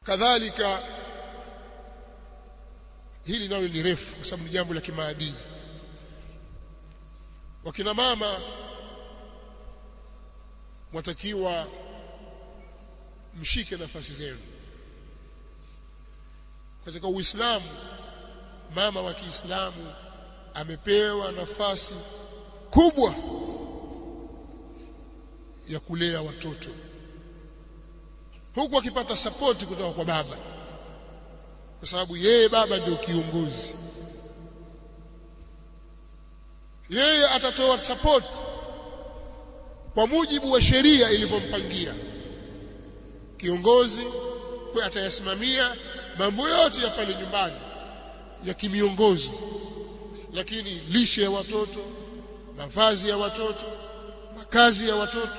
Kadhalika hili nalo ni refu kwa sababu ni jambo la kimaadili. Wakina mama watakiwa mshike nafasi zenu katika Uislamu. Mama wa Kiislamu amepewa nafasi kubwa ya kulea watoto, huku akipata support kutoka kwa baba, kwa sababu yeye baba ndio kiongozi. Yeye atatoa support kwa mujibu wa sheria ilivyompangia. Kiongozi kwa atayasimamia mambo yote ya pale nyumbani ya kimiongozo, lakini lishe ya watoto, mavazi ya watoto, makazi ya watoto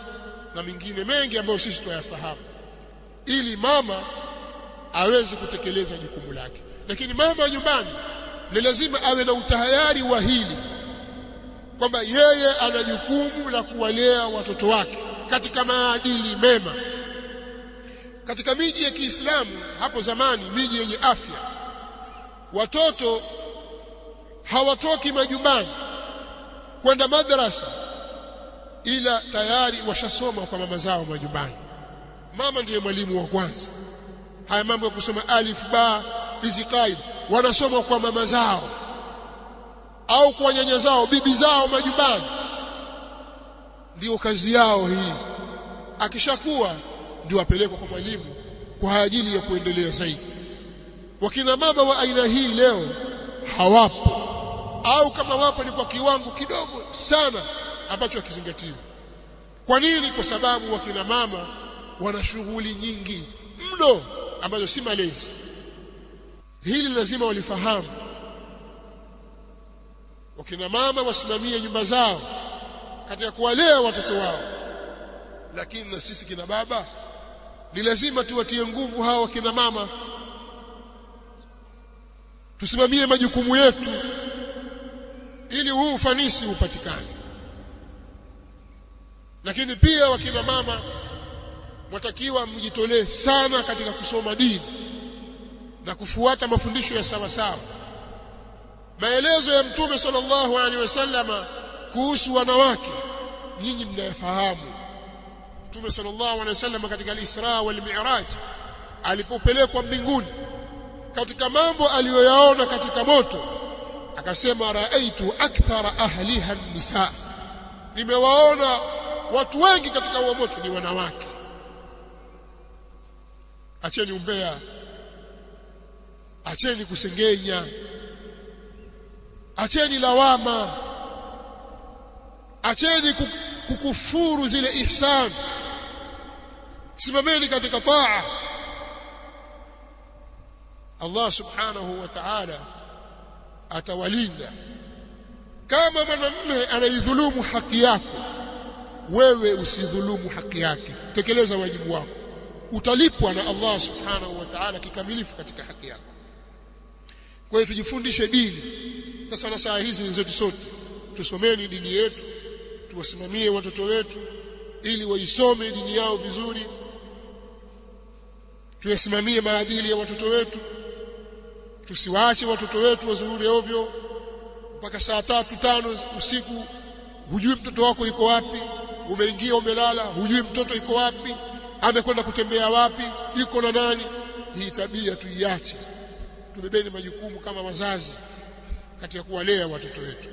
na mengine mengi ambayo sisi tuyafahamu, ili mama aweze kutekeleza jukumu lake. Lakini mama nyumbani ni lazima awe na utayari wa hili, kwamba yeye ana jukumu la kuwalea watoto wake katika maadili mema. Katika miji ya Kiislamu hapo zamani, miji yenye afya, watoto hawatoki majumbani kwenda madrasa ila tayari washasoma kwa mama zao majumbani. Mama ndiye mwalimu wa kwanza. Haya mambo ya kusoma alif ba hizi kaida wanasoma kwa mama zao au kwa nyanya zao, bibi zao majumbani. Ndio kazi yao hii. Akishakuwa ndio apelekwa kwa mwalimu kwa ajili ya kuendelea zaidi. Wakina mama wa aina hii leo hawapo, au kama wapo ni kwa kiwango kidogo sana ambacho hakizingatiwi. Kwa nini? Kwa sababu wakina mama wana shughuli nyingi mno ambazo si malezi. Hili lazima walifahamu. Wakina mama wasimamie nyumba zao katika kuwalea watoto wao, lakini na sisi kina baba ni lazima tuwatie nguvu hawa wakina mama, tusimamie majukumu yetu ili huu ufanisi upatikane. Lakini pia wakina mama watakiwa mjitolee sana katika kusoma dini na kufuata mafundisho ya sawa sawa. Maelezo ya Mtume sallallahu alaihi wasallam kuhusu wanawake nyinyi mnayafahamu. Mtume sallallahu alaihi wasallam katika al-Isra wal Mi'raj alipopelekwa mbinguni, katika mambo aliyoyaona katika moto akasema, raaitu akthara ahliha an-nisa, nimewaona watu wengi katika huo moto ni wanawake. Acheni umbea, acheni kusengenya, acheni lawama, acheni kukufuru zile ihsan. Simameni katika taa. Allah subhanahu wa ta'ala atawalinda. Kama mwanamume anaidhulumu haki yako, wewe usidhulumu haki yake, tekeleza wajibu wako, utalipwa na Allah subhanahu wa ta'ala kikamilifu katika haki yako. Kwa hiyo tujifundishe dini. Sasa na saa hizi zetu sote tusomeni dini yetu, tuwasimamie watoto wetu ili waisome dini yao vizuri, tuyasimamie maadili ya watoto wetu, tusiwaache watoto wetu wazurure ovyo mpaka saa 3-5 usiku. Hujui mtoto wako yuko wapi, umeingia umelala, hujui mtoto yuko wapi, amekwenda kutembea wapi, yuko na nani. Hii tabia tuiache, tubebeni majukumu kama wazazi katika kuwalea watoto wetu.